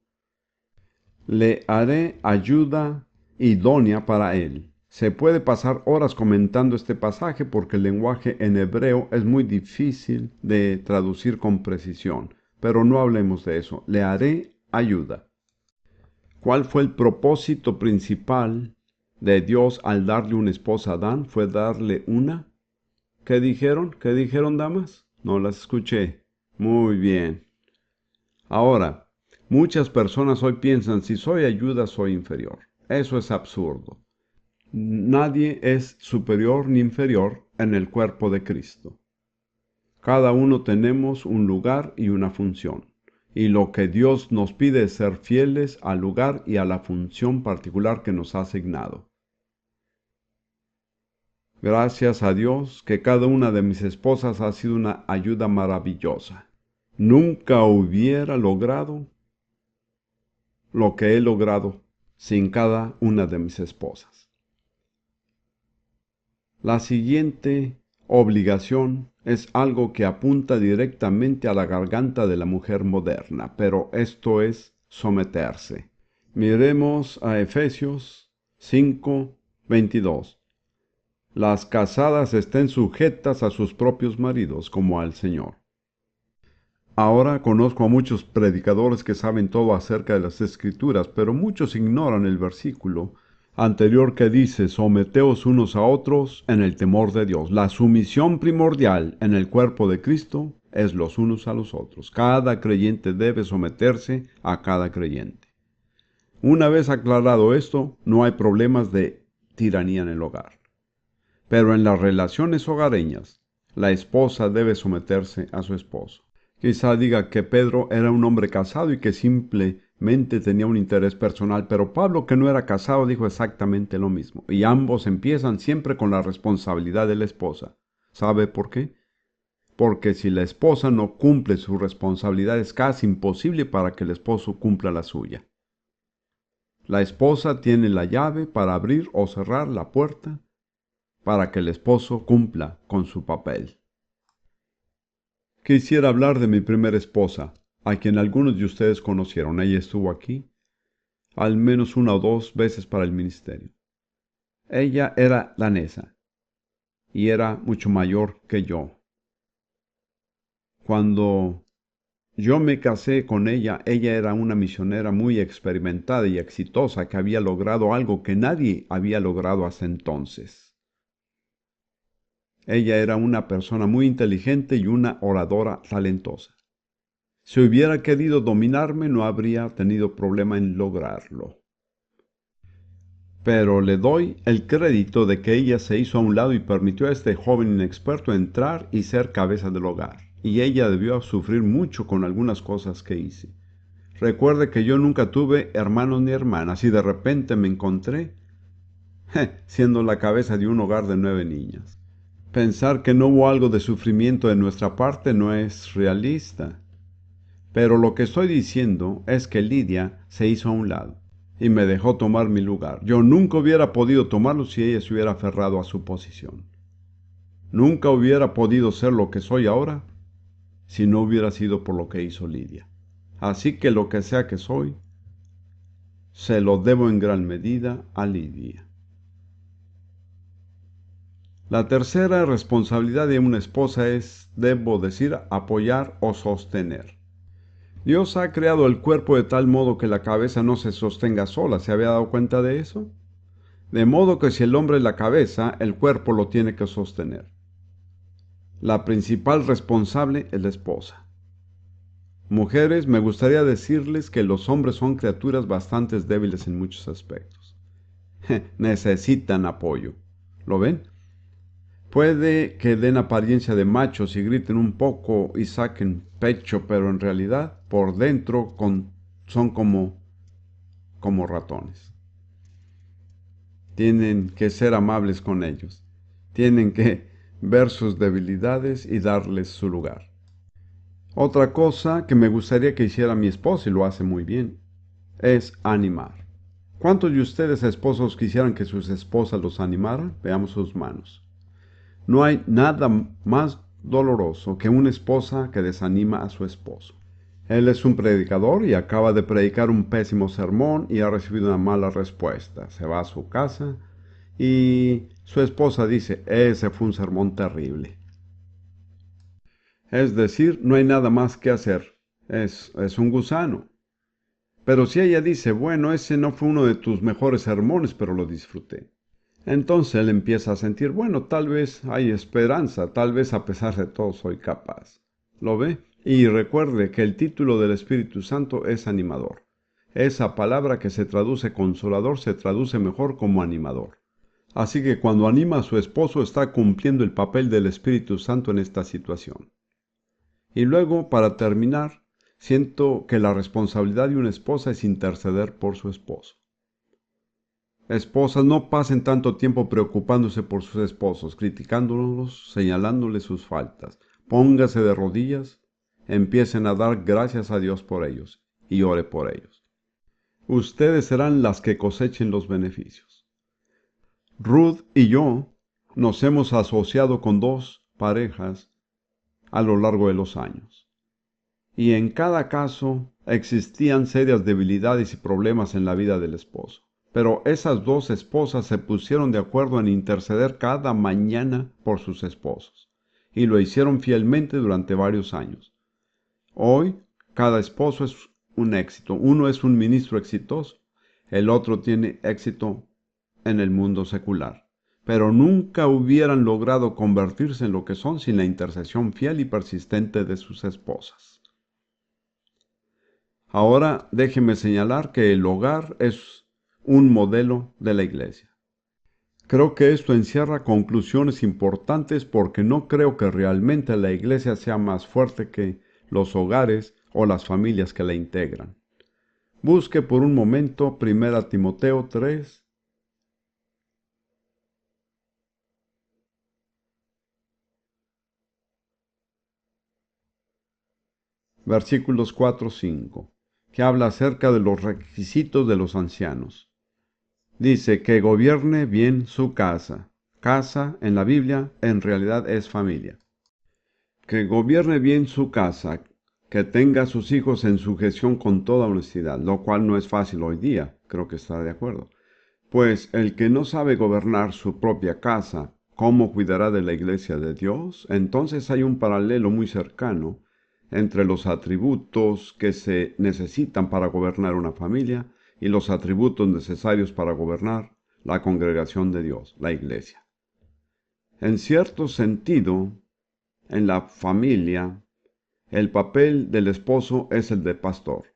le haré ayuda idónea para él. Se puede pasar horas comentando este pasaje porque el lenguaje en hebreo es muy difícil de traducir con precisión, pero no hablemos de eso. Le haré ayuda. ¿Cuál fue el propósito principal de Dios al darle una esposa a Adán? Fue darle una. ¿Qué dijeron? ¿Qué dijeron, damas? No las escuché. Muy bien. Ahora, muchas personas hoy piensan: si soy ayuda, soy inferior. Eso es absurdo. Nadie es superior ni inferior en el cuerpo de Cristo. Cada uno tenemos un lugar y una función. Y lo que Dios nos pide es ser fieles al lugar y a la función particular que nos ha asignado. Gracias a Dios que cada una de mis esposas ha sido una ayuda maravillosa. Nunca hubiera logrado lo que he logrado sin cada una de mis esposas. La siguiente obligación es algo que apunta directamente a la garganta de la mujer moderna, pero esto es someterse. Miremos a Efesios 5:22. Las casadas estén sujetas a sus propios maridos como al Señor. Ahora conozco a muchos predicadores que saben todo acerca de las Escrituras, pero muchos ignoran el versículo anterior que dice: someteos unos a otros en el temor de Dios. La sumisión primordial en el cuerpo de Cristo es los unos a los otros. Cada creyente debe someterse a cada creyente. Una vez aclarado esto, no hay problemas de tiranía en el hogar. Pero en las relaciones hogareñas, la esposa debe someterse a su esposo. Quizá diga que Pedro era un hombre casado y que simplemente tenía un interés personal, pero Pablo, que no era casado, dijo exactamente lo mismo. Y ambos empiezan siempre con la responsabilidad de la esposa. ¿Sabe por qué? Porque si la esposa no cumple su responsabilidad, es casi imposible para que el esposo cumpla la suya. La esposa tiene la llave para abrir o cerrar la puerta para que el esposo cumpla con su papel. Quisiera hablar de mi primera esposa, a quien algunos de ustedes conocieron. Ella estuvo aquí al menos una o dos veces para el ministerio. Ella era danesa y era mucho mayor que yo. Cuando yo me casé con ella, ella era una misionera muy experimentada y exitosa que había logrado algo que nadie había logrado hasta entonces. Ella era una persona muy inteligente y una oradora talentosa. Si hubiera querido dominarme, no habría tenido problema en lograrlo. Pero le doy el crédito de que ella se hizo a un lado y permitió a este joven inexperto entrar y ser cabeza del hogar. Y ella debió sufrir mucho con algunas cosas que hice. Recuerde que yo nunca tuve hermanos ni hermanas y de repente me encontré siendo la cabeza de un hogar de 9 niñas. Pensar que no hubo algo de sufrimiento de nuestra parte no es realista. Pero lo que estoy diciendo es que Lidia se hizo a un lado y me dejó tomar mi lugar. Yo nunca hubiera podido tomarlo si ella se hubiera aferrado a su posición. Nunca hubiera podido ser lo que soy ahora si no hubiera sido por lo que hizo Lidia. Así que lo que sea que soy, se lo debo en gran medida a Lidia. La tercera responsabilidad de una esposa es, debo decir, apoyar o sostener. Dios ha creado el cuerpo de tal modo que la cabeza no se sostenga sola. ¿Se había dado cuenta de eso? De modo que si el hombre es la cabeza, el cuerpo lo tiene que sostener. La principal responsable es la esposa. Mujeres, me gustaría decirles que los hombres son criaturas bastante débiles en muchos aspectos. Necesitan apoyo. ¿Lo ven? Puede que den apariencia de machos y griten un poco y saquen pecho, pero en realidad por dentro son como ratones. Tienen que ser amables con ellos. Tienen que ver sus debilidades y darles su lugar. Otra cosa que me gustaría que hiciera mi esposa, y lo hace muy bien, es animar. ¿Cuántos de ustedes, esposos, quisieran que sus esposas los animaran? Veamos sus manos. No hay nada más doloroso que una esposa que desanima a su esposo. Él es un predicador y acaba de predicar un pésimo sermón y ha recibido una mala respuesta. Se va a su casa y su esposa dice: ese fue un sermón terrible. Es decir, no hay nada más que hacer. Es un gusano. Pero si ella dice: bueno, ese no fue uno de tus mejores sermones, pero lo disfruté. Entonces él empieza a sentir: bueno, tal vez hay esperanza, tal vez a pesar de todo soy capaz. ¿Lo ve? Y recuerde que el título del Espíritu Santo es animador. Esa palabra que se traduce consolador se traduce mejor como animador. Así que cuando anima a su esposo está cumpliendo el papel del Espíritu Santo en esta situación. Y luego, para terminar, siento que la responsabilidad de una esposa es interceder por su esposo. Esposas, no pasen tanto tiempo preocupándose por sus esposos, criticándolos, señalándoles sus faltas. Póngase de rodillas, empiecen a dar gracias a Dios por ellos y ore por ellos. Ustedes serán las que cosechen los beneficios. Ruth y yo Nos hemos asociado con dos parejas a lo largo de los años. Y en cada caso existían serias debilidades y problemas en la vida del esposo. Pero esas dos esposas se pusieron de acuerdo en interceder cada mañana por sus esposos. Y lo hicieron fielmente durante varios años. Hoy, cada esposo es un éxito. Uno es un ministro exitoso. El otro tiene éxito en el mundo secular. Pero nunca hubieran logrado convertirse en lo que son sin la intercesión fiel y persistente de sus esposas. Ahora déjeme señalar que el hogar es un modelo de la iglesia. Creo que esto encierra conclusiones importantes porque no creo que realmente la iglesia sea más fuerte que los hogares o las familias que la integran. Busque por un momento 1 Timoteo 3, versículos 4-5, que habla acerca de los requisitos de los ancianos. Dice que gobierne bien su casa. Casa en la Biblia en realidad es familia. Que gobierne bien su casa, que tenga a sus hijos en sujeción con toda honestidad, lo cual no es fácil hoy día, creo que está de acuerdo. Pues el que no sabe gobernar su propia casa, ¿cómo cuidará de la iglesia de Dios? Entonces hay un paralelo muy cercano entre los atributos que se necesitan para gobernar una familia y los atributos necesarios para gobernar la congregación de Dios, la iglesia. En cierto sentido, en la familia, el papel del esposo es el de pastor.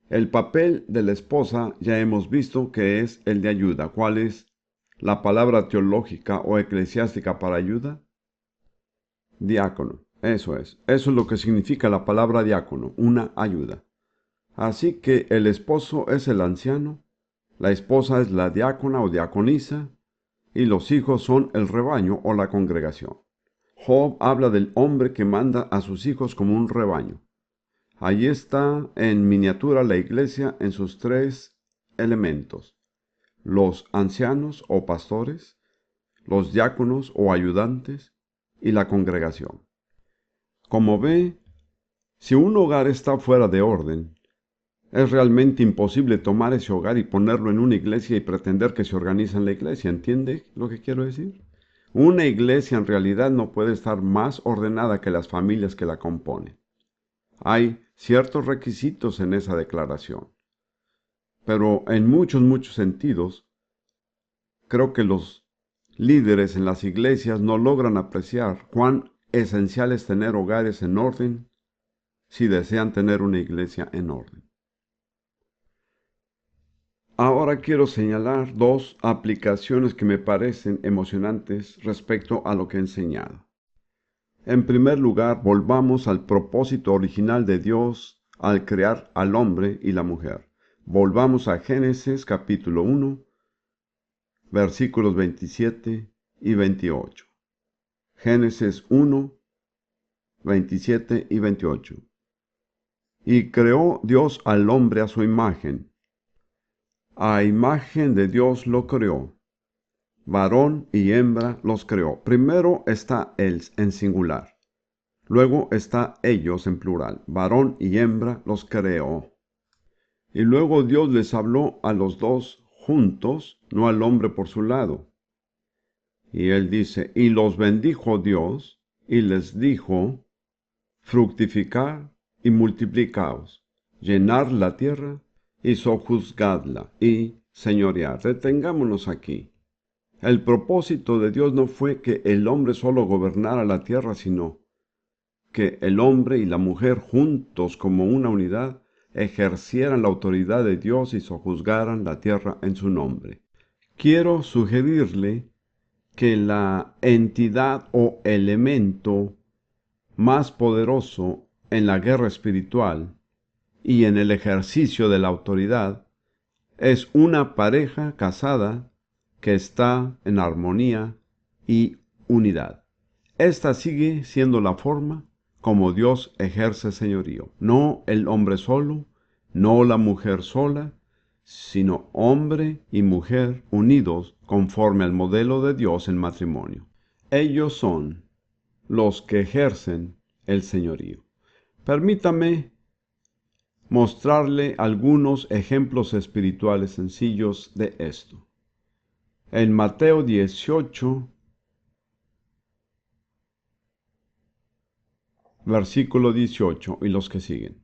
El papel de la esposa ya hemos visto que es el de ayuda. ¿Cuál es la palabra teológica o eclesiástica para ayuda? Diácono. Eso es lo que significa la palabra diácono, una ayuda. Así que el esposo es el anciano, la esposa es la diácona o diaconisa, y los hijos son el rebaño o la congregación. Job habla del hombre que manda a sus hijos como un rebaño. Allí está en miniatura la iglesia en sus tres elementos: los ancianos o pastores, los diáconos o ayudantes y la congregación. Como ve, si un hogar está fuera de orden, es realmente imposible tomar ese hogar y ponerlo en una iglesia y pretender que se organiza en la iglesia. ¿Entiende lo que quiero decir? Una iglesia en realidad no puede estar más ordenada que las familias que la componen. Hay ciertos requisitos en esa declaración, pero en muchos sentidos, creo que los líderes en las iglesias no logran apreciar cuán esencial es tener hogares en orden si desean tener una iglesia en orden. Ahora quiero señalar dos aplicaciones que me parecen emocionantes respecto a lo que he enseñado. En primer lugar, volvamos al propósito original de Dios al crear al hombre y la mujer. Volvamos a Génesis capítulo 1, versículos 27 y 28. Génesis 1, 27 y 28. Y creó Dios al hombre a su imagen. A imagen de Dios lo creó. Varón y hembra los creó. Primero está él en singular. Luego está ellos en plural. Varón y hembra los creó. Y luego Dios les habló a los dos juntos, no al hombre por su lado. Y él dice, y los bendijo Dios, y les dijo, fructificad y multiplicaos, llenad la tierra y sojuzgadla y señoread. Detengámonos aquí. El propósito de Dios no fue que el hombre solo gobernara la tierra, sino que el hombre y la mujer juntos como una unidad ejercieran la autoridad de Dios y sojuzgaran la tierra en su nombre. Quiero sugerirle que la entidad o elemento más poderoso en la guerra espiritual y en el ejercicio de la autoridad es una pareja casada que está en armonía y unidad. Esta sigue siendo la forma como Dios ejerce señorío. No el hombre solo, no la mujer sola, sino hombre y mujer unidos conforme al modelo de Dios en matrimonio. Ellos son los que ejercen el señorío. Permítame mostrarle algunos ejemplos espirituales sencillos de esto. En Mateo 18, versículo 18 y los que siguen.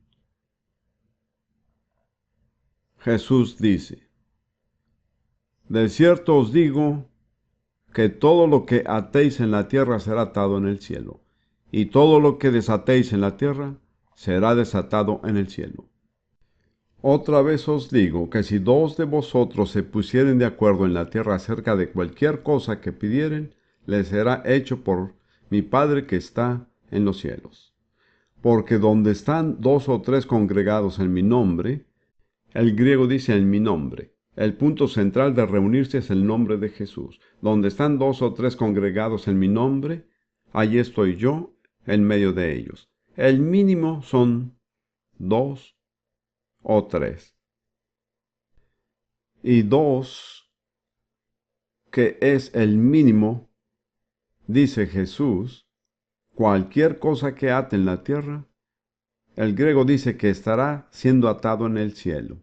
Jesús dice: de cierto os digo que todo lo que atéis en la tierra será atado en el cielo, y todo lo que desatéis en la tierra será desatado en el cielo. Otra vez os digo que si dos de vosotros se pusieren de acuerdo en la tierra acerca de cualquier cosa que pidieren, les será hecho por mi Padre que está en los cielos. Porque donde están dos o tres congregados en mi nombre, el griego dice en mi nombre, el punto central de reunirse es el nombre de Jesús. Donde están dos o tres congregados en mi nombre, allí estoy yo en medio de ellos. El mínimo son dos o tres. Y dos, que es el mínimo, dice Jesús, cualquier cosa que ate en la tierra, el griego dice que estará siendo atado en el cielo.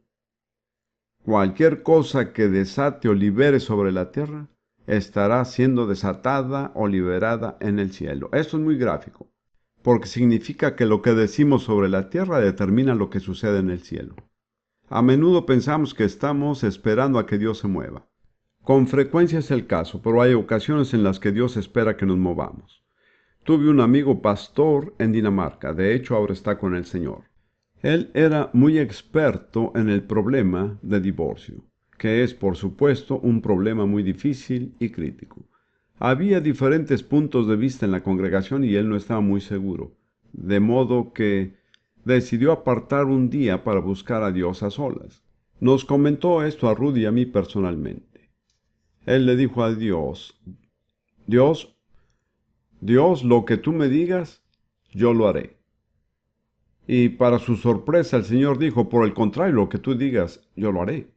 Cualquier cosa que desate o libere sobre la tierra, estará siendo desatada o liberada en el cielo. Esto es muy gráfico, porque significa que lo que decimos sobre la tierra determina lo que sucede en el cielo. A menudo pensamos que estamos esperando a que Dios se mueva. Con frecuencia es el caso, pero hay ocasiones en las que Dios espera que nos movamos. Tuve un amigo pastor en Dinamarca, de hecho ahora está con el Señor. Él era muy experto en el problema de divorcio, que es, por supuesto, un problema muy difícil y crítico. Había diferentes puntos de vista en la congregación y él no estaba muy seguro, de modo que decidió apartar un día para buscar a Dios a solas. Nos comentó esto a Rudy y a mí personalmente. Él le dijo a Dios: Dios, lo que tú me digas, yo lo haré. Y para su sorpresa el Señor dijo: por el contrario, lo que tú digas, yo lo haré.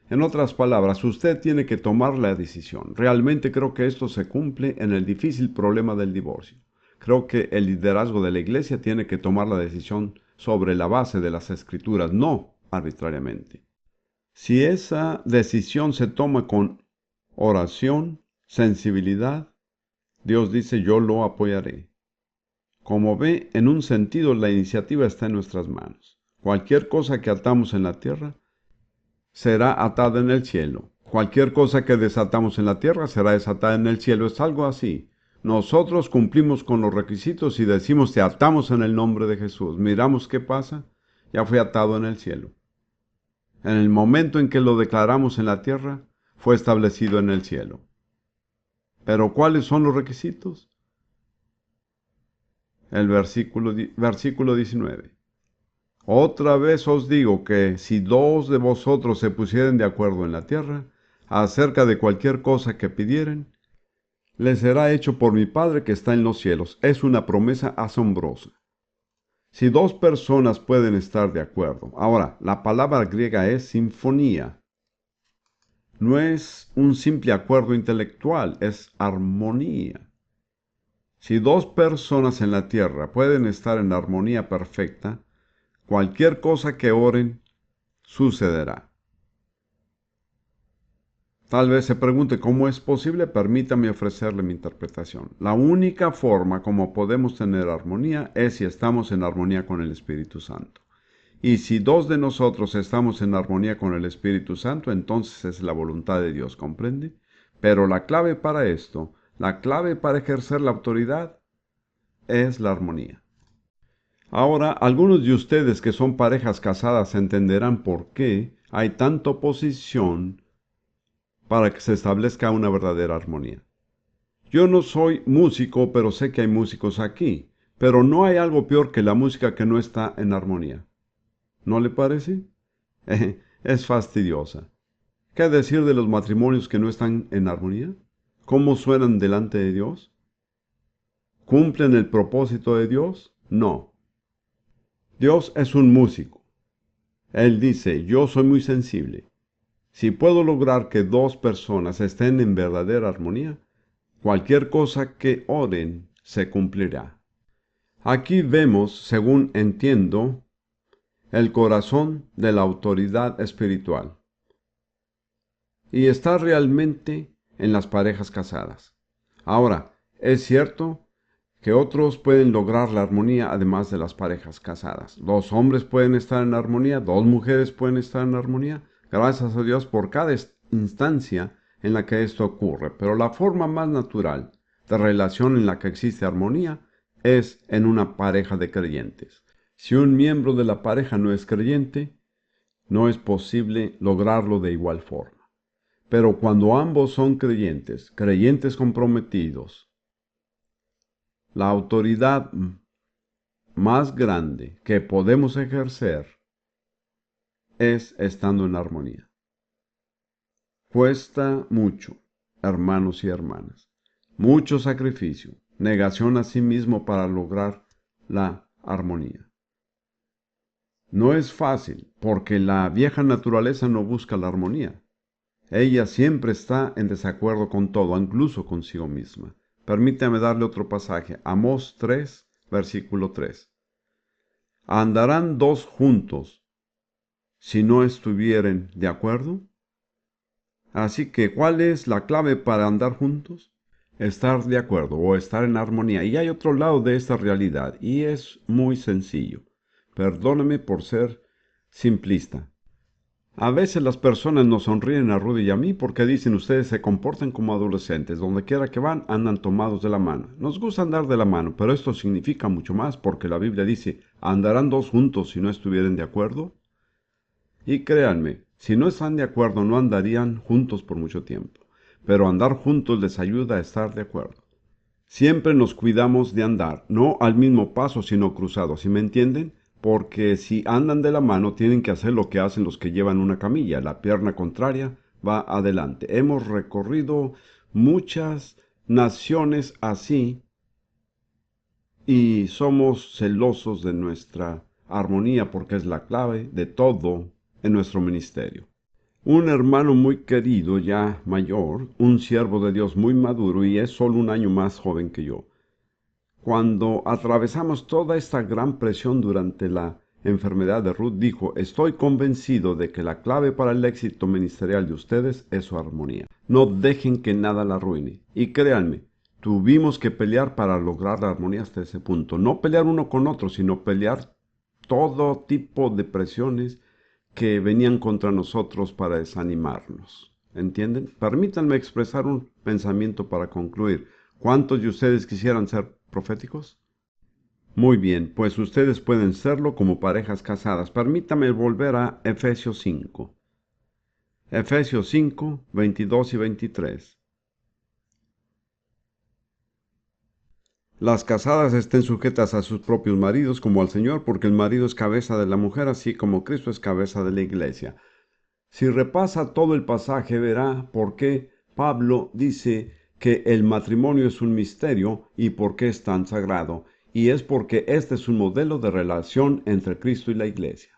En otras palabras, usted tiene que tomar la decisión. Realmente creo que esto se cumple en el difícil problema del divorcio. Creo que el liderazgo de la iglesia tiene que tomar la decisión sobre la base de las Escrituras, no arbitrariamente. Si esa decisión se toma con oración, sensibilidad, Dios dice: yo lo apoyaré. Como ve, en un sentido la iniciativa está en nuestras manos. Cualquier cosa que atamos en la tierra será atada en el cielo. Cualquier cosa que desatamos en la tierra será desatada en el cielo. Es algo así. Nosotros cumplimos con los requisitos y decimos: te atamos en el nombre de Jesús. Miramos qué pasa. Ya fue atado en el cielo. En el momento en que lo declaramos en la tierra, fue establecido en el cielo. Pero ¿cuáles son los requisitos? El versículo 19. Otra vez os digo que si dos de vosotros se pusieren de acuerdo en la tierra, acerca de cualquier cosa que pidieren, les será hecho por mi Padre que está en los cielos. Es una promesa asombrosa. Si dos personas pueden estar de acuerdo. Ahora, la palabra griega es sinfonía. No es un simple acuerdo intelectual, es armonía. Si dos personas en la tierra pueden estar en armonía perfecta, cualquier cosa que oren, sucederá. Tal vez se pregunte cómo es posible. Permítame ofrecerle mi interpretación. La única forma como podemos tener armonía es si estamos en armonía con el Espíritu Santo. Y si dos de nosotros estamos en armonía con el Espíritu Santo, entonces es la voluntad de Dios, ¿comprende? Pero la clave para esto, la clave para ejercer la autoridad, es la armonía. Ahora, algunos de ustedes que son parejas casadas entenderán por qué hay tanta oposición para que se establezca una verdadera armonía. Yo no soy músico, pero sé que hay músicos aquí. Pero no hay algo peor que la música que no está en armonía. ¿No le parece? Es fastidiosa. ¿Qué decir de los matrimonios que no están en armonía? ¿Cómo suenan delante de Dios? ¿Cumplen el propósito de Dios? No. Dios es un músico. Él dice: yo soy muy sensible. Si puedo lograr que dos personas estén en verdadera armonía, cualquier cosa que oren se cumplirá. Aquí vemos, según entiendo, el corazón de la autoridad espiritual. Y está realmente en las parejas casadas. Ahora, es cierto que otros pueden lograr la armonía además de las parejas casadas. Dos hombres pueden estar en armonía, dos mujeres pueden estar en armonía. Gracias a Dios por cada instancia en la que esto ocurre. Pero la forma más natural de relación en la que existe armonía es en una pareja de creyentes. Si un miembro de la pareja no es creyente, no es posible lograrlo de igual forma. Pero cuando ambos son creyentes, creyentes comprometidos, la autoridad más grande que podemos ejercer es estando en armonía. Cuesta mucho, hermanos y hermanas, mucho sacrificio, negación a sí mismo para lograr la armonía. No es fácil, porque la vieja naturaleza no busca la armonía. Ella siempre está en desacuerdo con todo, incluso consigo misma. Permítame darle otro pasaje. Amós 3, versículo 3. ¿Andarán dos juntos si no estuvieren de acuerdo? Así que, ¿cuál es la clave para andar juntos? Estar de acuerdo o estar en armonía. Y hay otro lado de esta realidad, y es muy sencillo. Perdóname por ser simplista. A veces las personas nos sonríen a Rudy y a mí porque dicen ustedes se comportan como adolescentes. Donde quiera que van, andan tomados de la mano. Nos gusta andar de la mano, pero esto significa mucho más porque la Biblia dice, ¿andarán dos juntos si no estuvieran de acuerdo? Y créanme, si no están de acuerdo no andarían juntos por mucho tiempo. Pero andar juntos les ayuda a estar de acuerdo. Siempre nos cuidamos de andar, no al mismo paso, sino cruzados, ¿sí me entienden? Porque si andan de la mano, tienen que hacer lo que hacen los que llevan una camilla. La pierna contraria va adelante. Hemos recorrido muchas naciones así y somos celosos de nuestra armonía porque es la clave de todo en nuestro ministerio. Un hermano muy querido, ya mayor, un siervo de Dios muy maduro y es solo un año más joven que yo. Cuando atravesamos toda esta gran presión durante la enfermedad de Ruth, dijo, estoy convencido de que la clave para el éxito ministerial de ustedes es su armonía. No dejen que nada la arruine. Y créanme, tuvimos que pelear para lograr la armonía hasta ese punto. No pelear uno con otro, sino pelear todo tipo de presiones que venían contra nosotros para desanimarnos. ¿Entienden? Permítanme expresar un pensamiento para concluir. ¿Cuántos de ustedes quisieran ser proféticos? Muy bien, pues ustedes pueden serlo como parejas casadas. Permítame volver a Efesios 5. Efesios 5, 22 y 23. Las casadas estén sujetas a sus propios maridos como al Señor, porque el marido es cabeza de la mujer, así como Cristo es cabeza de la iglesia. Si repasa todo el pasaje, verá por qué Pablo dice que el matrimonio es un misterio y por qué es tan sagrado. Y es porque este es un modelo de relación entre Cristo y la iglesia.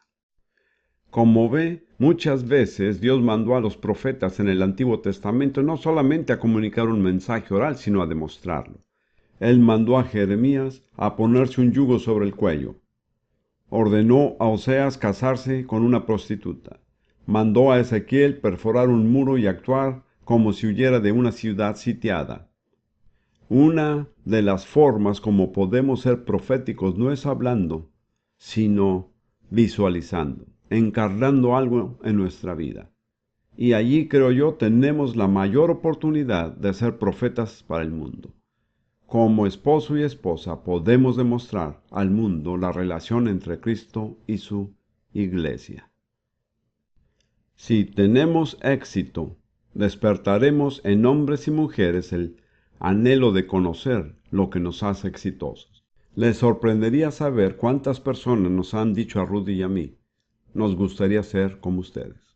Como ve, muchas veces Dios mandó a los profetas en el Antiguo Testamento no solamente a comunicar un mensaje oral, sino a demostrarlo. Él mandó a Jeremías a ponerse un yugo sobre el cuello. Ordenó a Oseas casarse con una prostituta. Mandó a Ezequiel perforar un muro y actuar como si huyera de una ciudad sitiada. Una de las formas como podemos ser proféticos no es hablando, sino visualizando, encarnando algo en nuestra vida. Y allí, creo yo, tenemos la mayor oportunidad de ser profetas para el mundo. Como esposo y esposa podemos demostrar al mundo la relación entre Cristo y su iglesia. Si tenemos éxito, despertaremos en hombres y mujeres el anhelo de conocer lo que nos hace exitosos. Les sorprendería saber cuántas personas nos han dicho a Rudy y a mí, nos gustaría ser como ustedes.